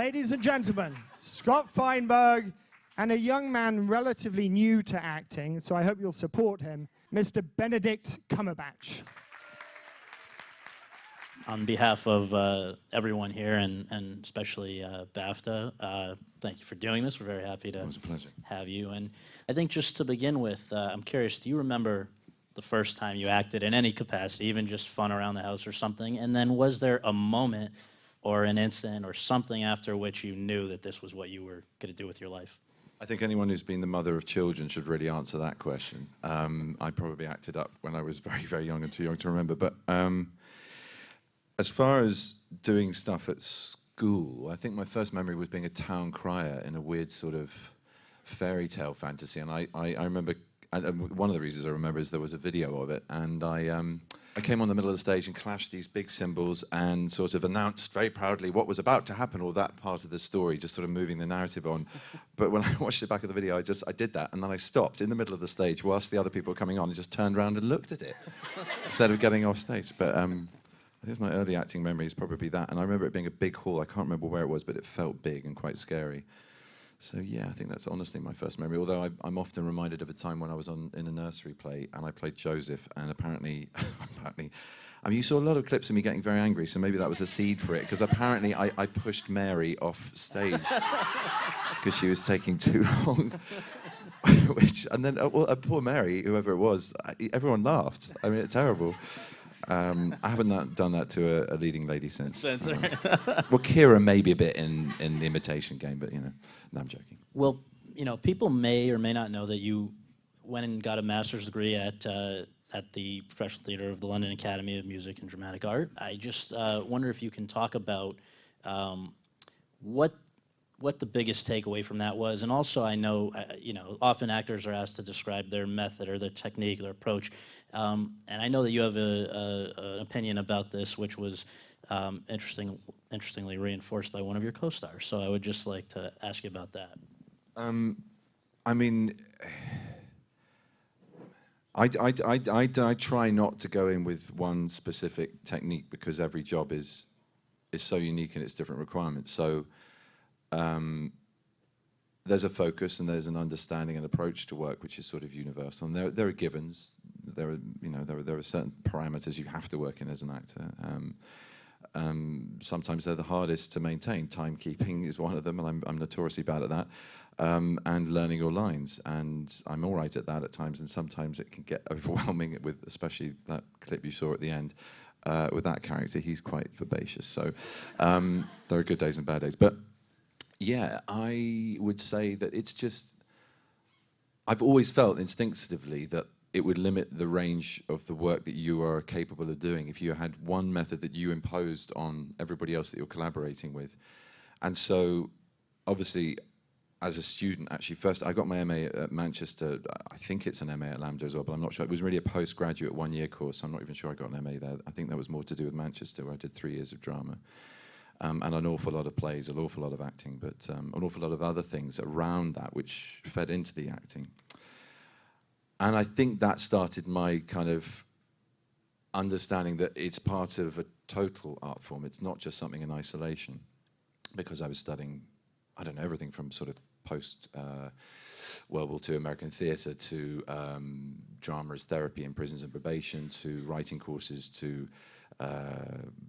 Ladies and gentlemen, Scott Feinberg and a young man relatively new to acting, so I hope you'll support him, Mr. Benedict Cumberbatch. On behalf of everyone here, and especially BAFTA, thank you for doing this. We're very happy to have you. And I think just to begin with, I'm curious, do you remember the first time you acted in any capacity, even just fun around the house or something? And then was there a moment or an incident or something after which you knew that this was what you were going to do with your life? I think anyone who's been the mother of children should really answer that question. I probably acted up when I was very, very young and too young to remember. But as far as doing stuff at school, I think my first memory was being a town crier in a weird sort of fairy tale fantasy. And I remember, one of the reasons I remember is there was a video of it. And I came on the middle of the stage and clashed these big cymbals and sort of announced very proudly what was about to happen, or that part of the story, just sort of moving the narrative on. But when I watched it back of the video, I did that, and then I stopped in the middle of the stage whilst the other people were coming on and just turned around and looked at it instead of getting off stage. But I think my early acting memory is probably that, and I remember it being a big hall. I can't remember where it was, but it felt big and quite scary. So yeah, I think that's honestly my first memory, although I'm often reminded of a time when I was in a nursery play and I played Joseph, and apparently, I mean, you saw a lot of clips of me getting very angry, so maybe that was a seed for it, because apparently I pushed Mary off stage because she was taking too long. And then, well, poor Mary, whoever it was, everyone laughed. I mean, it's terrible. I haven't done that to a leading lady since. Well, Kira maybe a bit in the Imitation Game, but, you know, no, I'm joking. Well, you know, people may or may not know that you went and got a master's degree at the Professional Theatre of the London Academy of Music and Dramatic Art. I just wonder if you can talk about what the biggest takeaway from that was, and also I know, you know, often actors are asked to describe their method or their technique, their approach, and I know that you have an opinion about this, which was interestingly reinforced by one of your co-stars. So I would just like to ask you about that. I mean, I try not to go in with one specific technique, because every job is so unique in its different requirements. So there's a focus and there's an understanding and approach to work which is sort of universal. And there are givens. There are certain parameters you have to work in as an actor. Sometimes they're the hardest to maintain. Timekeeping is one of them, and I'm notoriously bad at that. And learning your lines, and I'm all right at that at times, and sometimes it can get overwhelming, with especially that clip you saw at the end. With that character, he's quite vivacious. So there are good days and bad days. But yeah, I would say that it's just, I've always felt instinctively that it would limit the range of the work that you are capable of doing if you had one method that you imposed on everybody else that you're collaborating with. And so, obviously, as a student, actually, first I got my MA at Manchester. I think it's an MA at Lambda as well, but I'm not sure. It was really a postgraduate one-year course. I'm not even sure I got an MA there. I think that was more to do with Manchester, where I did 3 years of drama. And an awful lot of plays, an awful lot of acting, but an awful lot of other things around that which fed into the acting. And I think that started my kind of understanding that it's part of a total art form. It's not just something in isolation, because I was studying, I don't know, everything from sort of post World War II American theatre to drama as therapy in prisons and probation, to writing courses, to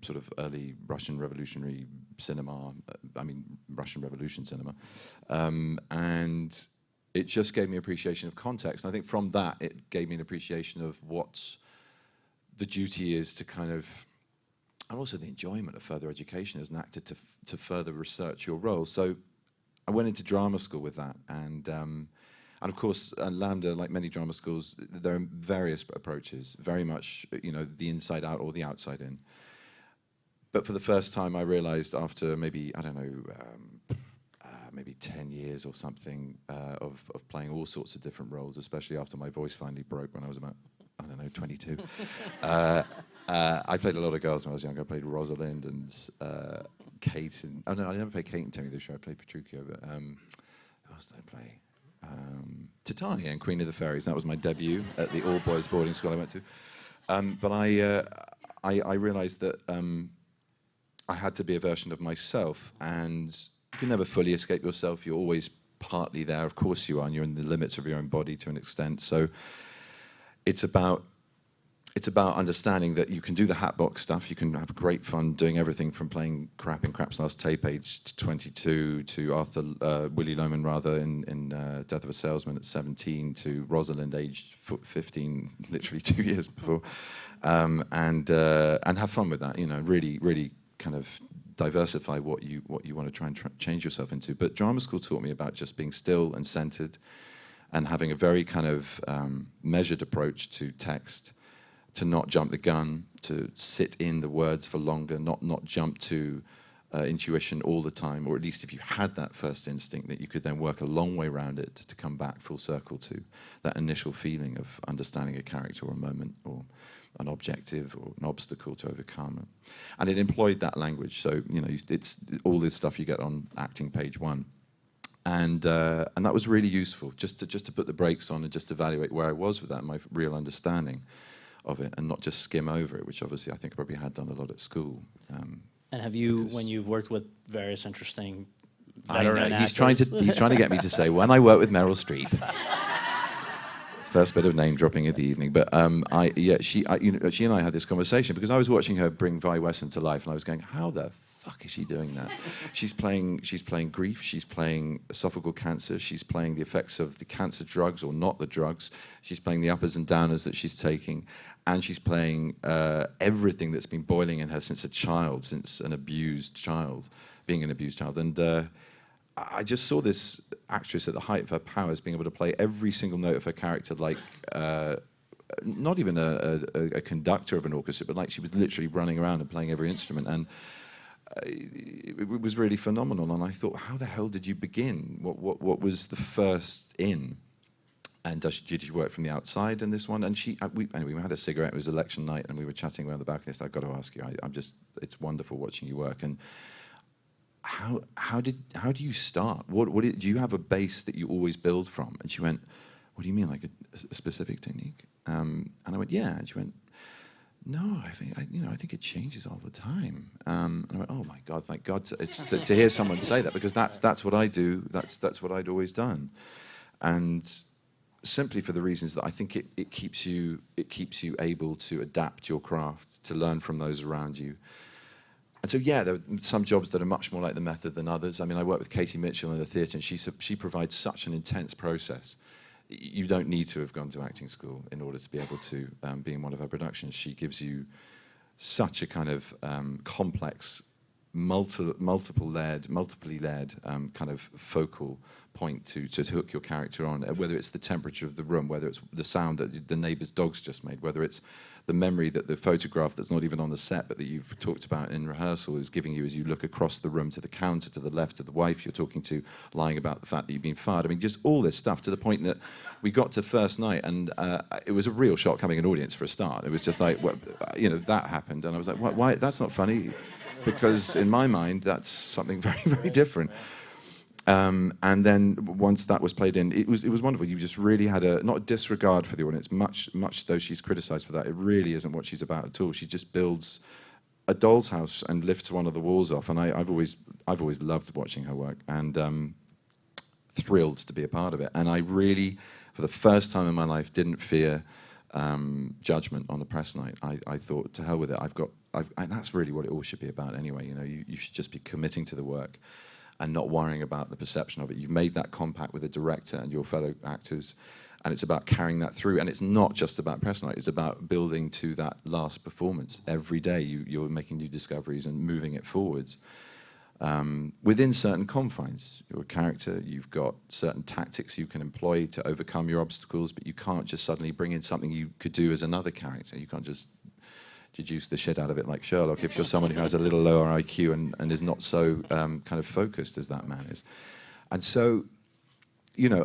sort of early Russian revolutionary cinema, Russian Revolution cinema. And it just gave me appreciation of context. And I think from that, it gave me an appreciation of what the duty is to kind of, and also the enjoyment of further education as an actor to further research your role. So I went into drama school with that. And of course, at Lambda, like many drama schools, there are various approaches, very much, you know, the inside out or the outside in. But for the first time, I realized after maybe, I don't know, maybe 10 years or something of playing all sorts of different roles, especially after my voice finally broke when I was about, I don't know, 22. I played a lot of girls when I was younger. I played Rosalind and Kate. Oh no, I never played Kate in Tony the Show. I played Petruchio, but who else did I play? Titania and Queen of the Fairies. That was my debut at the all-boys boarding school I went to. But I realized that I had to be a version of myself, and you can never fully escape yourself. You're always partly there. Of course you are, and you're in the limits of your own body to an extent. So it's about understanding that you can do the hatbox stuff. You can have great fun doing everything from playing crap in Crap's Last Tape, aged 22, to Willy Loman rather in Death of a Salesman at 17, to Rosalind, aged 15, literally 2 years before, and have fun with that. You know, really kind of diversify what you want to try and change yourself into. But drama school taught me about just being still and centered, and having a very kind of measured approach to text. To not jump the gun, to sit in the words for longer, not jump to intuition all the time, or at least if you had that first instinct, that you could then work a long way around it to come back full circle to that initial feeling of understanding a character or a moment or an objective or an obstacle to overcome. And it employed that language, so you know, it's all this stuff you get on acting page 1. And that was really useful, just to put the brakes on and just evaluate where I was with that, my real understanding of it, and not just skim over it, which obviously I think I probably had done a lot at school. And have you, when you've worked with various interesting I know, veteran he's trying to get me to say, when I worked with Meryl Streep, first bit of name dropping of the evening, but she and I had this conversation because I was watching her bring Vi Wesson to life, and I was going, how the fuck is she doing that? She's playing grief, she's playing esophageal cancer, she's playing the effects of the cancer drugs or not the drugs, she's playing the uppers and downers that she's taking, and she's playing everything that's been boiling in her since a child, since an abused child, being an abused child. And I just saw this actress at the height of her powers being able to play every single note of her character like not even a conductor of an orchestra, but like she was literally running around and playing every instrument. And it was really phenomenal, and I thought, how the hell did you begin? What was the first in? And did you work from the outside in this one? And anyway, we had a cigarette. It was election night, and we were chatting around the balcony. I said, I've got to ask you. It's wonderful watching you work. And how do you start? Do you have a base that you always build from? And she went, what do you mean, like a specific technique? And I went, yeah. And she went, no, I think it changes all the time. And I went, oh my God, thank God to hear someone say that, because that's what I do. That's what I'd always done, and simply for the reasons that I think it keeps you able to adapt your craft, to learn from those around you. And so yeah, there are some jobs that are much more like the method than others. I mean, I work with Katie Mitchell in the theatre, and she provides such an intense process. You don't need to have gone to acting school in order to be able to be in one of her productions. She gives you such a kind of complex, multiply layered kind of focal point to hook your character on, whether it's the temperature of the room, whether it's the sound that the neighbour's dog's just made, whether it's the memory that the photograph that's not even on the set but that you've talked about in rehearsal is giving you as you look across the room to the counter to the left of the wife you're talking to, lying about the fact that you've been fired. I mean, just all this stuff, to the point that we got to first night, and it was a real shock having an audience for a start. It was just like, well, you know, that happened, and I was like, why? That's not funny, because in my mind that's something very, very different. And then once that was played in, it was wonderful. You just really had not a disregard for the audience, much though she's criticised for that. It really isn't what she's about at all. She just builds a doll's house and lifts one of the walls off. And I've always loved watching her work, and thrilled to be a part of it. And I really, for the first time in my life, didn't fear judgment on the press night. I thought, to hell with it. And that's really what it all should be about anyway. You know, you should just be committing to the work and not worrying about the perception of it. You've made that compact with the director and your fellow actors, and it's about carrying that through. And it's not just about press night, it's about building to that last performance. Every day you're making new discoveries and moving it forwards within certain confines. You're a character, you've got certain tactics you can employ to overcome your obstacles, but you can't just suddenly bring in something you could do as another character. You can't just deduce the shit out of it like Sherlock if you're someone who has a little lower IQ and is not so kind of focused as that man is. And so, you know,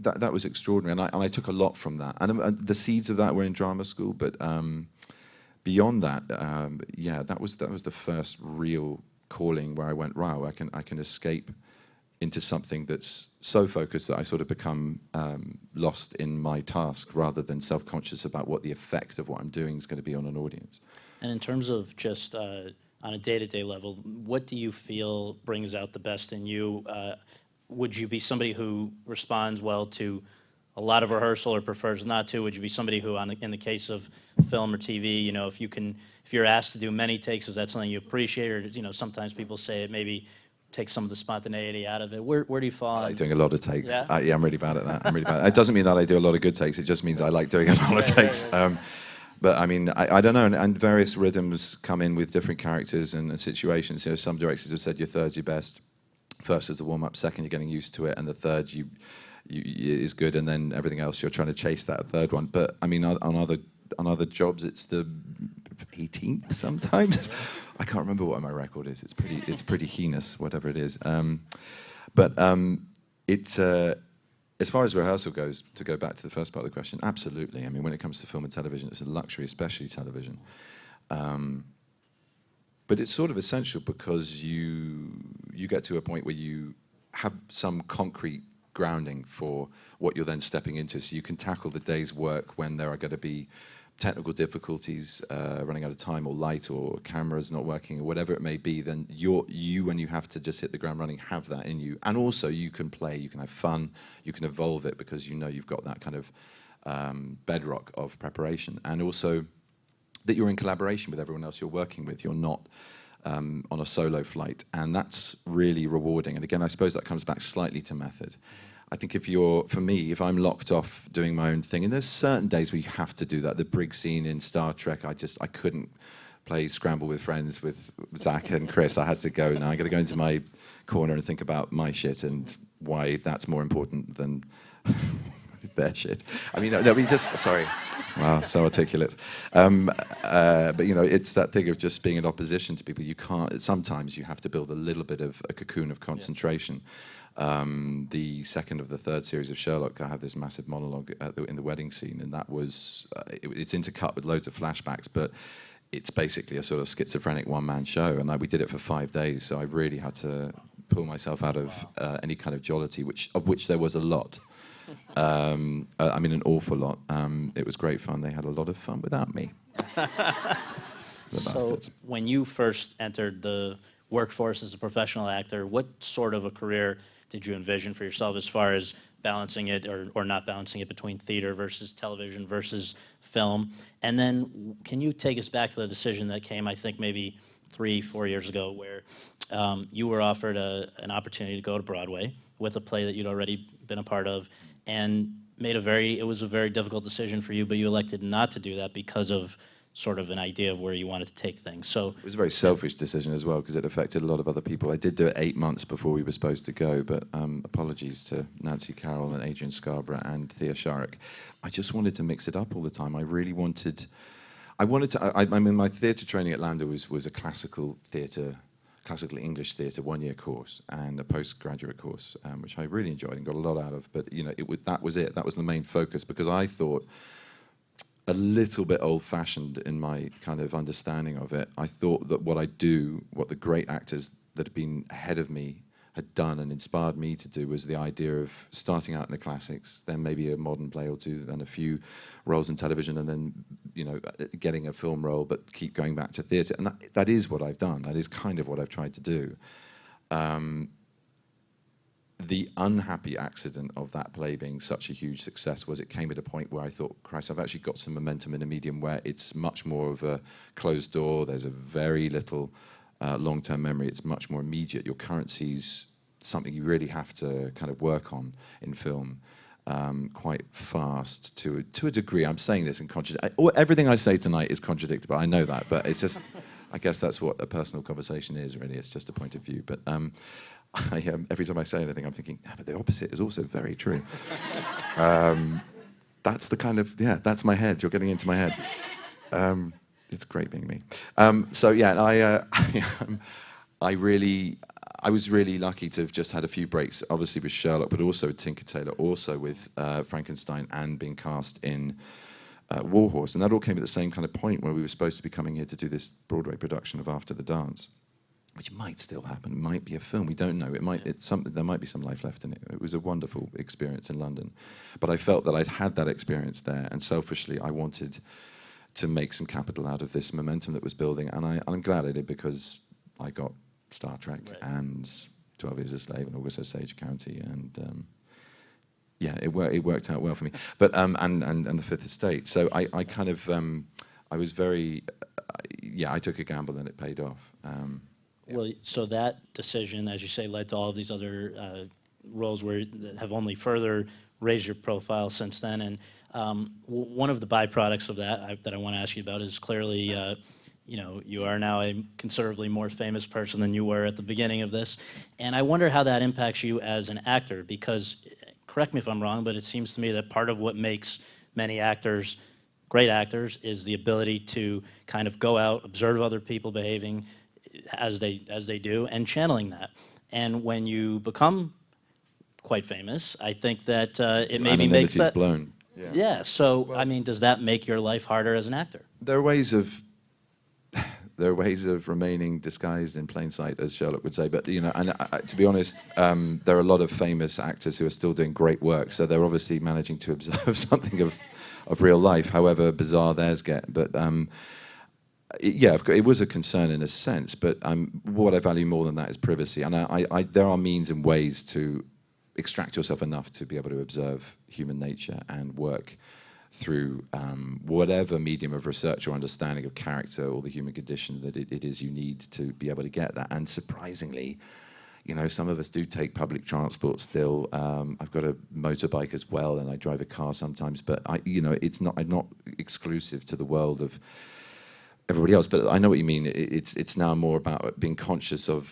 that was extraordinary, and I took a lot from that. And the seeds of that were in drama school, but beyond that, yeah, that was the first real calling where I went, wow, I can escape into something that's so focused that I sort of become lost in my task rather than self-conscious about what the effect of what I'm doing is going to be on an audience. And in terms of just on a day-to-day level, what do you feel brings out the best in you? Would you be somebody who responds well to a lot of rehearsal or prefers not to? Would you be somebody who, in the case of film or TV, you know, if you're asked to do many takes, is that something you appreciate, or you know, sometimes people say it maybe takes some of the spontaneity out of it? Where do you fall? I like doing a lot of takes. Yeah? Yeah, I'm really bad at that. I'm really bad. It doesn't mean that I do a lot of good takes. It just means I like doing a lot of takes. Right. But I mean, I don't know, and various rhythms come in with different characters and situations. You know, some directors have said your third's your best. First is the warm-up, second you're getting used to it, and the third is good, and then everything else you're trying to chase that third one. But I mean, on other jobs, it's the 18th sometimes. I can't remember what my record is. It's pretty heinous, whatever it is. As far as rehearsal goes, to go back to the first part of the question, absolutely. I mean, when it comes to film and television, it's a luxury, especially television. But it's sort of essential because you get to a point where you have some concrete grounding for what you're then stepping into, so you can tackle the day's work when there are going to be technical difficulties, running out of time, or light, or cameras not working, or whatever it may be. Then when you have to just hit the ground running, have that in you. And also you can play, you can have fun, you can evolve it, because you know you've got that kind of bedrock of preparation. And also that you're in collaboration with everyone else you're working with. You're not on a solo flight, and that's really rewarding. And again, I suppose that comes back slightly to method. I think for me, if I'm locked off doing my own thing, and there's certain days where you have to do that. The brig scene in Star Trek, I couldn't play Scramble with Friends with Zach and Chris. I had to go. Now I got to go into my corner and think about my shit and why that's more important than their shit. I mean, no, we just, sorry. Wow, so articulate. But you know, it's that thing of just being in opposition to people. You can't. Sometimes you have to build a little bit of a cocoon of concentration. The second of the third series of Sherlock, I have this massive monologue in the wedding scene, and that was it's intercut with loads of flashbacks, but it's basically a sort of schizophrenic one-man show, and we did it for 5 days, so I really had to pull myself out of any kind of jollity, of which there was a lot. I mean, an awful lot. It was great fun. They had a lot of fun without me. So when you first entered the workforce as a professional actor, what sort of a career did you envision for yourself as far as balancing it or not balancing it between theater versus television versus film? And then can you take us back to the decision that came, I think, maybe 3-4 years ago, where you were offered an opportunity to go to Broadway with a play that you'd already been a part of, and it was a very difficult decision for you, but you elected not to do that because of sort of an idea of where you wanted to take things. So it was a very selfish decision as well, because it affected a lot of other people. I did do it 8 months before we were supposed to go, but apologies to Nancy Carroll and Adrian Scarborough and Thea Sharrock. I just wanted to mix it up all the time. I really wanted I mean, my theatre training at LAMDA was a classical English theatre 1-year course and a postgraduate course, which I really enjoyed and got a lot out of. But you know, that was it. That was the main focus, because I thought, a little bit old-fashioned in my kind of understanding of it, I thought that what the great actors that had been ahead of me had done and inspired me to do, was the idea of starting out in the classics, then maybe a modern play or two, then a few roles in television, and then, you know, getting a film role, but keep going back to theatre. And that is what I've done. That is kind of what I've tried to do. The unhappy accident of that play being such a huge success was it came at a point where I thought, Christ, I've actually got some momentum in a medium where it's much more of a closed door. There's a very little long-term memory. It's much more immediate. Your currency's something you really have to kind of work on in film quite fast to a degree. I'm saying this in everything I say tonight is contradictory. I know that, but it's just, I guess that's what a personal conversation is, really. It's just a point of view. But every time I say anything, I'm thinking, but the opposite is also very true. That's the kind of, that's my head. You're getting into my head. It's great being me. So yeah, I was really lucky to have just had a few breaks, obviously with Sherlock, but also with Tinker Tailor, also with Frankenstein, and being cast in Warhorse. And that all came at the same kind of point where we were supposed to be coming here to do this Broadway production of After the Dance, which might still happen. It might be a film. We don't know. There might be some life left in it. It was a wonderful experience in London. But I felt that I'd had that experience there, and selfishly I wanted to make some capital out of this momentum that was building. And I'm glad I did, because I got Star Trek and 12 Years a Slave and also Sage County, and yeah, it worked out well for me. But and the Fifth Estate. So I kind of I was very yeah, I took a gamble and it paid off. Yeah. Well, so that decision, as you say, led to all of these other roles that have only further raised your profile since then. And one of the byproducts of that that I want to ask you about is clearly, you know, you are now a considerably more famous person than you were at the beginning of this. And I wonder how that impacts you as an actor, because, correct me if I'm wrong, but it seems to me that part of what makes many actors great actors is the ability to kind of go out, observe other people behaving as they do, and channeling that. And when you become quite famous, I think that it maybe makes that blown. Yeah. Yeah. So, well, I mean, does that make your life harder as an actor? There are ways of remaining disguised in plain sight, as Sherlock would say. But you know, and to be honest, there are a lot of famous actors who are still doing great work. So they're obviously managing to observe something of real life, however bizarre theirs get. But yeah, it was a concern in a sense. But what I value more than that is privacy. And there are means and ways to extract yourself enough to be able to observe human nature and work through whatever medium of research or understanding of character or the human condition that it is you need to be able to get that. And surprisingly, you know, some of us do take public transport still. I've got a motorbike as well, and I drive a car sometimes. But you know, I'm not exclusive to the world of everybody else. But I know what you mean. It's now more about being conscious of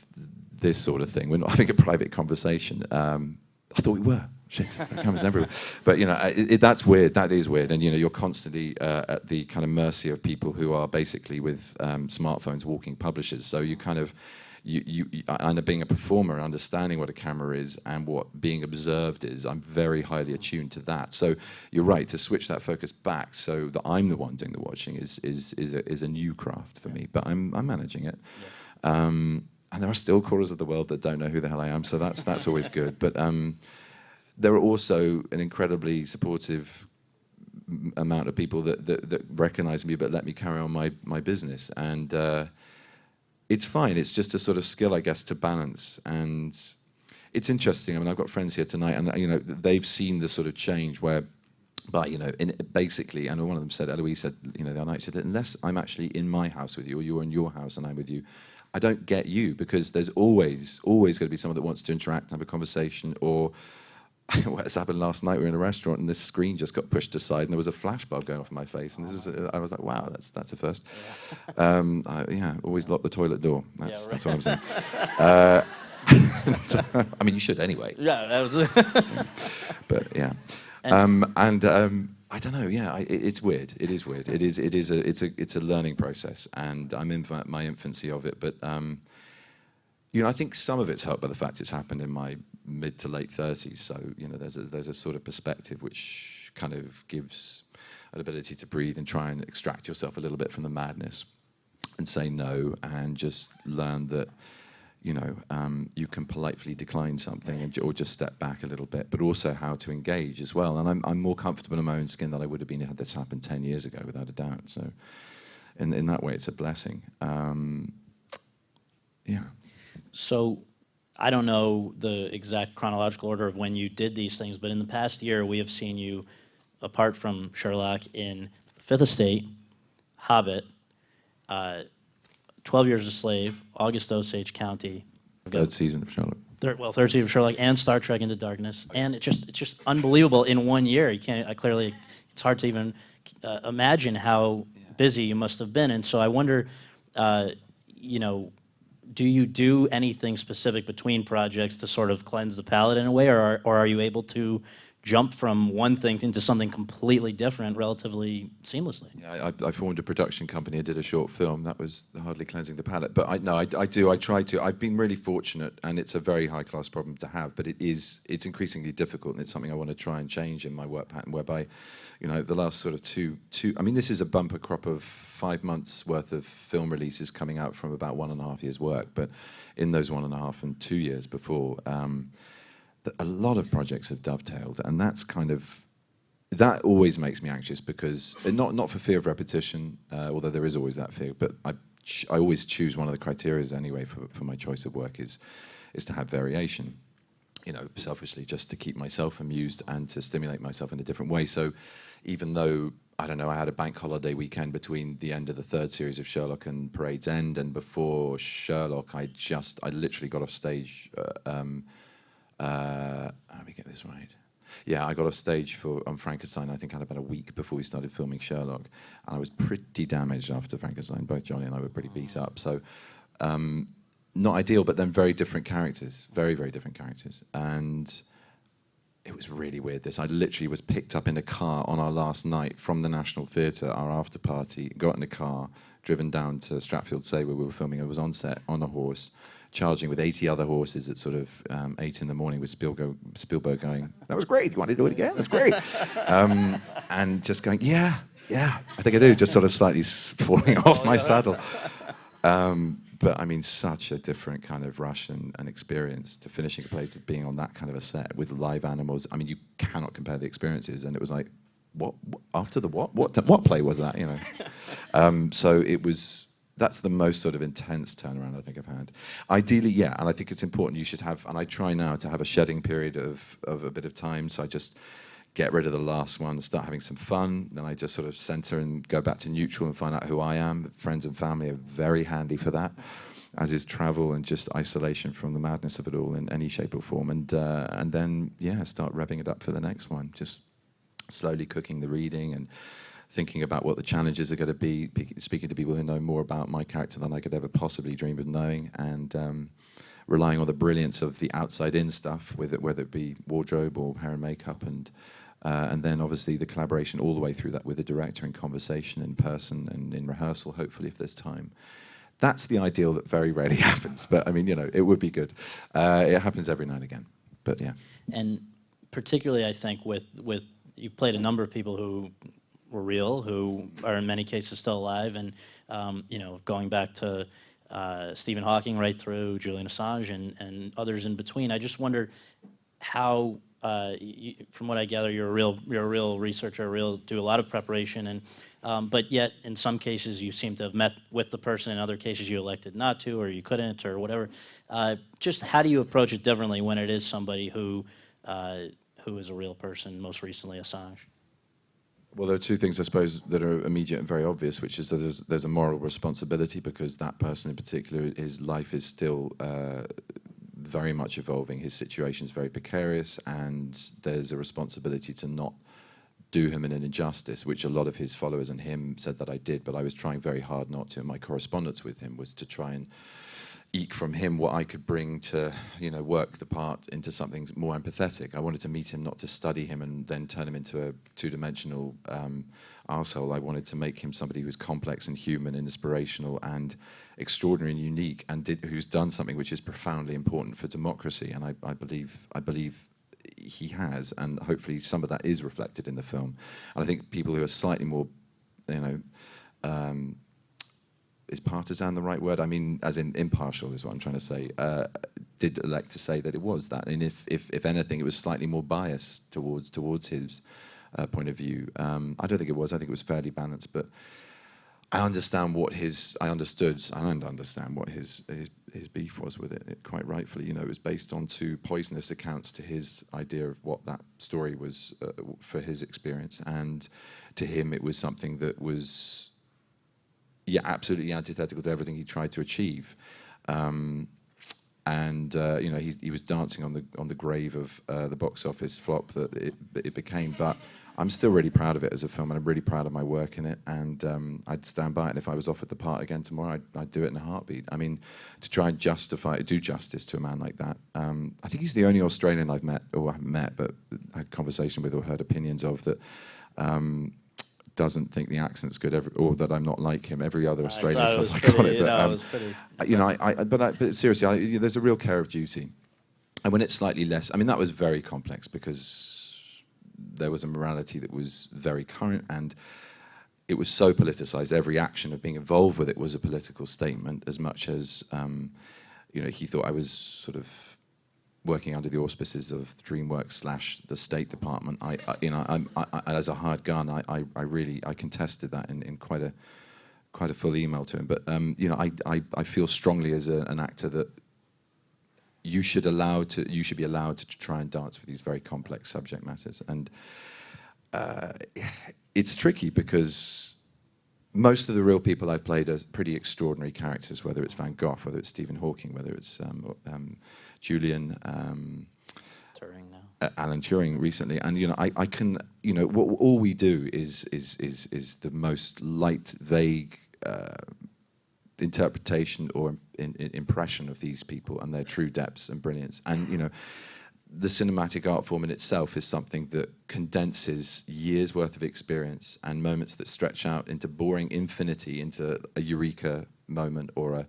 this sort of thing. We're not having a private conversation. I thought we were. Shit, that comes everywhere. But you know, that's weird. That is weird. And you know, you're constantly at the kind of mercy of people who are basically with smartphones, walking publishers. So you kind of, and being a performer, understanding what a camera is and what being observed is, I'm very highly attuned to that. So you're right, to switch that focus back so that I'm the one doing the watching is a new craft for me. But I'm managing it. Yeah. And there are still corners of the world that don't know who the hell I am, so that's always good. But there are also an incredibly supportive amount of people that recognize me but let me carry on my business. And it's fine. It's just a sort of skill, I guess, to balance. And it's interesting. I mean, I've got friends here tonight, and you know, they've seen the sort of change where, but you know, basically, and one of them said, Eloise said, you know, the other night, she said, unless I'm actually in my house with you, or you're in your house and I'm with you, I don't get you, because there's always going to be someone that wants to interact, have a conversation, or what happened last night, we were in a restaurant and this screen just got pushed aside and there was a flash bulb going off in my face, and this was, I was like, wow, that's a first. Yeah, yeah, always lock the toilet door. That's what I'm saying. I mean, you should anyway. Yeah, that was but yeah. I don't know. Yeah, it's weird. It is weird. It's a learning process, and I'm in my infancy of it. But you know, I think some of it's helped by the fact it's happened in my mid to late 30s. So you know, there's a sort of perspective which kind of gives an ability to breathe and try and extract yourself a little bit from the madness, and say no, and just learn that, you know, you can politely decline something or just step back a little bit, but also how to engage as well. And I'm more comfortable in my own skin than I would have been had this happened 10 years ago, without a doubt. So in that way, it's a blessing. Yeah. So I don't know the exact chronological order of when you did these things, but in the past year, we have seen you, apart from Sherlock, in Fifth Estate, Hobbit, 12 Years a Slave, August Osage County. Third season of Sherlock. Third season of Sherlock, and Star Trek Into Darkness. And it's just unbelievable in 1 year. You can't, clearly, it's hard to even imagine how busy you must have been. And so I wonder, you know, do you do anything specific between projects to sort of cleanse the palate in a way, or are you able to jump from one thing into something completely different relatively seamlessly? Yeah, I formed a production company. I did a short film. That was hardly cleansing the palate. But I do. I try to. I've been really fortunate, and it's a very high-class problem to have. But it's increasingly difficult, and it's something I want to try and change in my work pattern. Whereby, you know, the last sort of two. I mean, this is a bumper crop of 5 months worth of film releases coming out from about 1.5 years' work. But in those 1.5 and 2 years before, a lot of projects have dovetailed, and that's kind of that always makes me anxious because not for fear of repetition, although there is always that fear, but I always choose one of the criteria anyway for my choice of work is to have variation. You know, selfishly, just to keep myself amused and to stimulate myself in a different way. So even though, I don't know, I had a bank holiday weekend between the end of the 3rd series of Sherlock and Parade's End, and before Sherlock, I literally got off stage, let me get this right. Yeah, I got off stage on Frankenstein, I think I had about a week before we started filming Sherlock, and I was pretty damaged after Frankenstein. Both Johnny and I were pretty beat up. So, not ideal, but then very different characters, very, very different characters. And it was really weird, this. I literally was picked up in a car on our last night from the National Theatre, our after party, got in a car, driven down to Stratfield-Say where we were filming. I was on set on a horse, charging with 80 other horses at sort of 8 in the morning with Spielberg going, "That was great, you want to do it again? That's great." And just going, yeah, I think I do, just sort of slightly falling off my saddle. But I mean, such a different kind of rush and experience to finishing a play, to being on that kind of a set with live animals. I mean, you cannot compare the experiences. And it was like, what after the what? What play was that? You know. So it was. That's the most sort of intense turnaround I think I've had. Ideally, yeah, and I think it's important. You should have, and I try now to have a shedding period of a bit of time. So I just get rid of the last one, start having some fun, then I just sort of center and go back to neutral and find out who I am. Friends and family are very handy for that, as is travel and just isolation from the madness of it all in any shape or form. And then, yeah, start revving it up for the next one. Just slowly cooking the reading and thinking about what the challenges are going to be, speaking to people who know more about my character than I could ever possibly dream of knowing, and relying on the brilliance of the outside-in stuff, whether it be wardrobe or hair and makeup, and then obviously the collaboration all the way through that with the director in conversation, in person, and in rehearsal, hopefully, if there's time. That's the ideal that very rarely happens, but I mean, you know, it would be good. It happens every now and again, but yeah. And particularly, I think, with you've played a number of people who were real, who are in many cases still alive, and you know, going back to Stephen Hawking right through Julian Assange and others in between. I just wonder how, from what I gather, you're a real researcher, do a lot of preparation, and but yet in some cases you seem to have met with the person, in other cases you elected not to, or you couldn't, or whatever. Just how do you approach it differently when it is somebody who is a real person, most recently Assange? Well, there are two things, I suppose, that are immediate and very obvious, which is that there's a moral responsibility, because that person in particular, his life is still very much evolving. His situation is very precarious, and there's a responsibility to not do him an injustice, which a lot of his followers and him said that I did, but I was trying very hard not to. My correspondence with him was to try and eke from him what I could bring to, you know, work the part into something more empathetic. I wanted to meet him, not to study him and then turn him into a two-dimensional arsehole. I wanted to make him somebody who's complex and human and inspirational and extraordinary and unique, and who's done something which is profoundly important for democracy. And I believe he has, and hopefully some of that is reflected in the film. And I think people who are slightly more, you know, is partisan the right word? I mean, as in impartial is what I'm trying to say. Did elect to say that it was that, and if anything, it was slightly more biased towards his point of view. I don't think it was. I think it was fairly balanced. But I understand what I understood and understand what his beef was with it. Quite rightfully, you know, it was based on two poisonous accounts to his idea of what that story was for his experience, and to him, it was something that was, yeah, absolutely antithetical to everything he tried to achieve. You know, he was dancing on the grave of the box office flop that it became. But I'm still really proud of it as a film, and I'm really proud of my work in it. And I'd stand by it. And if I was offered the part again tomorrow, I'd do it in a heartbeat. I mean, to try and do justice to a man like that. I think he's the only Australian I've met, or haven't met, but had conversation with or heard opinions of, that doesn't think the accent's good, or that I'm not like him. Every other Australian says I got it. But, it was pretty. You know, but seriously, there's a real care of duty. And when it's slightly less, I mean, that was very complex, because there was a morality that was very current, and it was so politicized. Every action of being involved with it was a political statement, as much as, you know, he thought I was sort of working under the auspices of DreamWorks / the State Department, you know, as a hired gun, I really contested that in quite a full email to him. But you know, I feel strongly as an actor that you should be allowed to try and dance with these very complex subject matters. And it's tricky because most of the real people I've played are pretty extraordinary characters, whether it's Van Gogh, whether it's Stephen Hawking, whether it's Julian, Turing now. Alan Turing recently. And you know, I can, you know, all we do is the most light, vague interpretation or impression of these people and their true depths and brilliance. And you know, the cinematic art form in itself is something that condenses years worth of experience and moments that stretch out into boring infinity, into a eureka moment or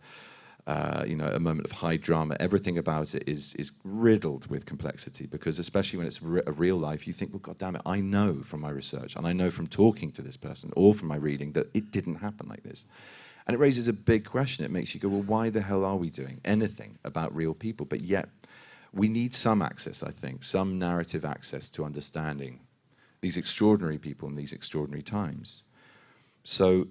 you know, a moment of high drama. Everything about it is riddled with complexity, because especially when it's a real life, you think, well, God damn it, I know from my research and I know from talking to this person or from my reading that it didn't happen like this. And it raises a big question. It makes you go, well, why the hell are we doing anything about real people? But yet, we need some access, I think, some narrative access to understanding these extraordinary people in these extraordinary times. So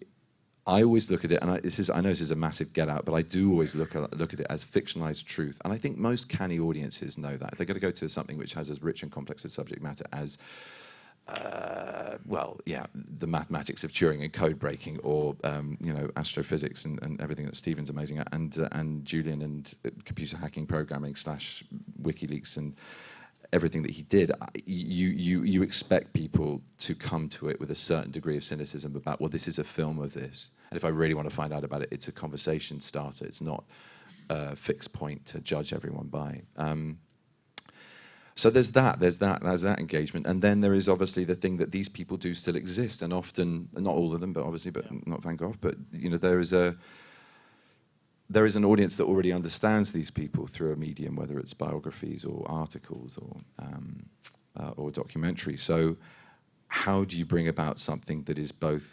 I always look at it, and I know this is a massive get-out, but I do always look at it as fictionalized truth. And I think most canny audiences know that. If they're going to go to something which has as rich and complex a subject matter as well, yeah, the mathematics of Turing and code breaking, or you know, astrophysics and everything that Stephen's amazing at, and Julian and computer hacking, programming / WikiLeaks and everything that he did. You expect people to come to it with a certain degree of cynicism about, well, this is a film of this, and if I really want to find out about it, it's a conversation starter. It's not a fixed point to judge everyone by. So there's that engagement, and then there is obviously the thing that these people do still exist, and often, not all of them, but obviously, but not Van Gogh, but you know, there is an audience that already understands these people through a medium, whether it's biographies or articles or documentaries. So how do you bring about something that is both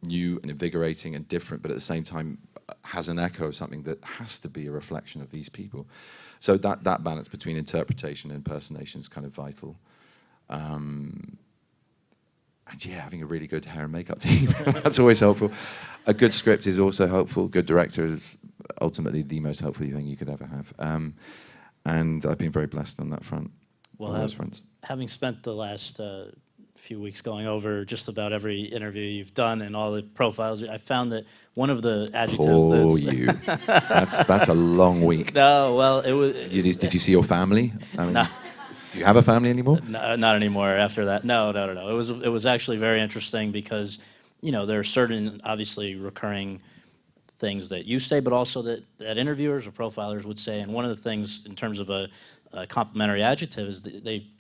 new and invigorating and different, but at the same time has an echo of something that has to be a reflection of these people? So that balance between interpretation and impersonation is kind of vital. And yeah, having a really good hair and makeup team, that's always helpful. A good script is also helpful. Good director is ultimately the most helpful thing you could ever have. And I've been very blessed on that front. Well, on those fronts. Having spent the last few weeks going over just about every interview you've done and all the profiles, I found that one of the adjectives Oh, you. That's a long week. No, well, it was... Did you see your family? I mean, no. Do you have a family anymore? No, not anymore after that. No. It was actually very interesting because, you know, there are certain, obviously, recurring things that you say, but also that interviewers or profilers would say. And one of the things in terms of a complimentary adjective is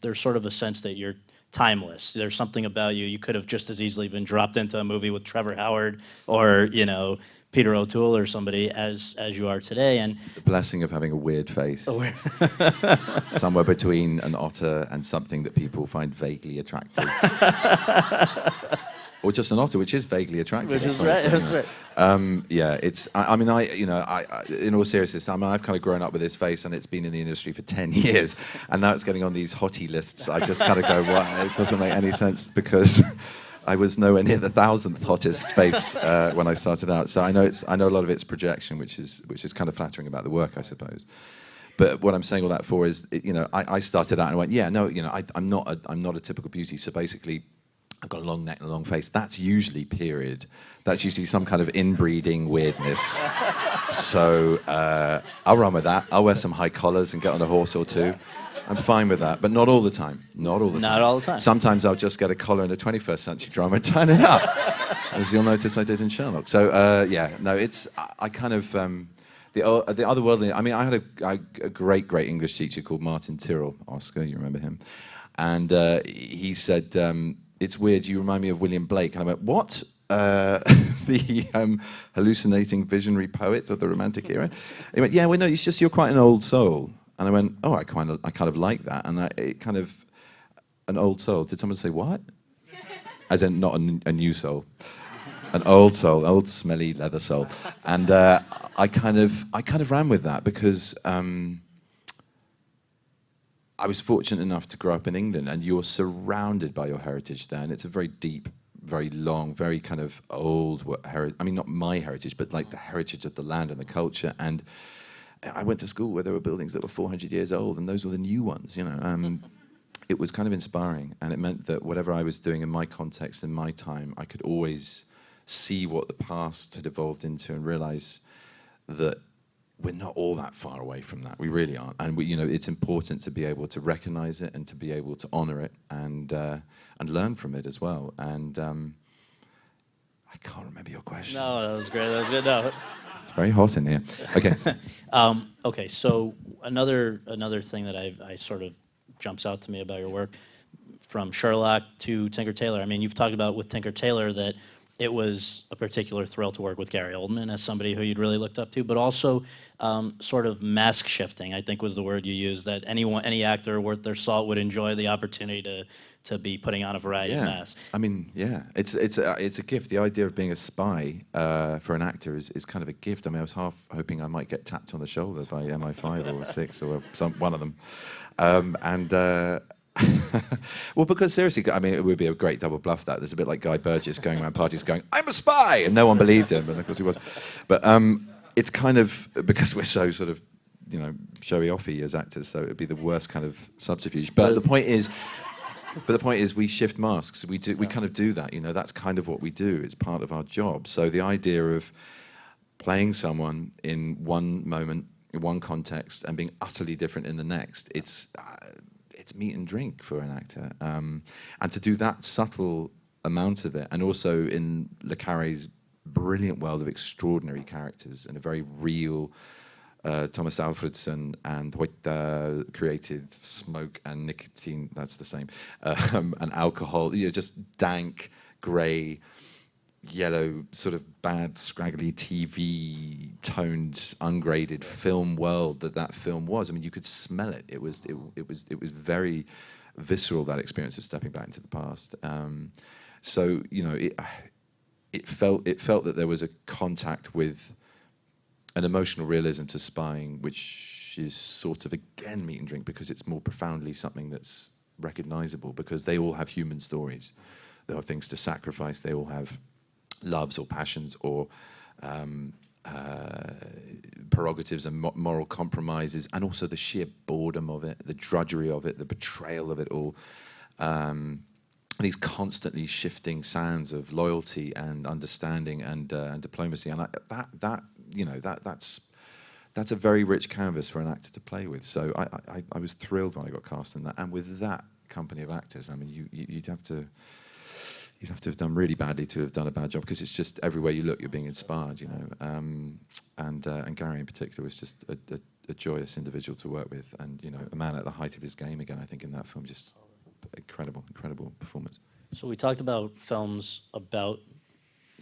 there's sort of a sense that you're timeless. There's something about you. You could have just as easily been dropped into a movie with Trevor Howard or, you know, Peter O'Toole or somebody as you are today. And the blessing of having a weird face. Somewhere between an otter and something that people find vaguely attractive. Or just an otter, which is vaguely attractive. Which is right, that's right. Yeah, it's, I mean, in all seriousness, I mean, I've kind of grown up with this face, and it's been in the industry for 10 years, and now it's getting on these hottie lists. I just kind of go, well, it doesn't make any sense, because I was nowhere near the 1,000th hottest face when I started out. So I know a lot of it's projection, which is kind of flattering about the work, I suppose. But what I'm saying all that for is, you know, I started out and went, yeah, no, you know, I'm not a typical beauty. So basically, I've got a long neck and a long face. That's usually period. That's usually some kind of inbreeding weirdness. So I'll run with that. I'll wear some high collars and get on a horse or two. I'm fine with that, but not all the time. Not all the time. Not all the time. Sometimes I'll just get a collar in a 21st century drama and turn it up, as you'll notice I did in Sherlock. So yeah, no, it's I kind of the otherworldly. I mean, I had a great English teacher called Martin Tyrrell, Oscar. You remember him? And he said, "It's weird. You remind me of William Blake." And I went, "What?" The hallucinating visionary poet of the Romantic era. He went, "Yeah, well, no, it's just you're quite an old soul." And I went, "Oh, I kind of like that." And it kind of, an old soul. Did someone say what? As in not a new soul, an old soul, old smelly leather soul. And I kind of ran with that because I was fortunate enough to grow up in England, and you're surrounded by your heritage there, and it's a very deep, very long, very kind of old I mean, not my heritage, but like the heritage of the land and the culture. And I went to school where there were buildings that were 400 years old, and those were the new ones, you know. It was kind of inspiring, and it meant that whatever I was doing in my context, in my time, I could always see what the past had evolved into and realize that we're not all that far away from that. We really aren't. And we, you know, it's important to be able to recognize it and to be able to honor it and learn from it as well. And I can't remember your question. No, that was great. That was good. No. It's very hot in here. Okay. Okay, so another thing that I sort of jumps out to me about your work, from Sherlock to Tinker Tailor. I mean, you've talked about with Tinker Tailor that it was a particular thrill to work with Gary Oldman as somebody who you'd really looked up to, but also sort of mask shifting, I think was the word you used, that any actor worth their salt would enjoy the opportunity to be putting on a variety of masks. I mean, yeah, it's a gift. The idea of being a spy for an actor is kind of a gift. I mean, I was half hoping I might get tapped on the shoulder by MI5 or 6 or one of them. Well, because seriously, I mean, it would be a great double bluff that. There's a bit like Guy Burgess going around parties going, "I'm a spy," and no one believed him, and of course he was. But it's kind of, because we're so sort of, you know, showy-offy as actors, so it would be the worst kind of subterfuge. But the point is, we shift masks. We kind of do that. You know, that's kind of what we do. It's part of our job. So the idea of playing someone in one moment, in one context, and being utterly different in the next, it's meat and drink for an actor. And to do that subtle amount of it, and also in Le Carré's brilliant world of extraordinary characters and a very real Thomas Alfredson and Hoyt created Smoke and Nicotine, that's the same, and alcohol, you know, just dank, grey, yellow, sort of bad, scraggly TV toned, ungraded film world that film was. I mean, you could smell it. It was very visceral, that experience of stepping back into the past. So, you know, it felt that there was a contact with an emotional realism to spying, which is sort of, again, meat and drink, because it's more profoundly something that's recognizable, because they all have human stories. There are things to sacrifice. They all have loves or passions or prerogatives and moral compromises, and also the sheer boredom of it, the drudgery of it, the betrayal of it all, and these constantly shifting sands of loyalty and understanding and diplomacy. And that's a very rich canvas for an actor to play with. So I was thrilled when I got cast in that, and with that company of actors, I mean, you'd have to have done really badly to have done a bad job, because it's just everywhere you look, you're being inspired, you know. And Gary in particular was just a joyous individual to work with, and, you know, a man at the height of his game again, I think, in that film. Just incredible performance. So we talked about films about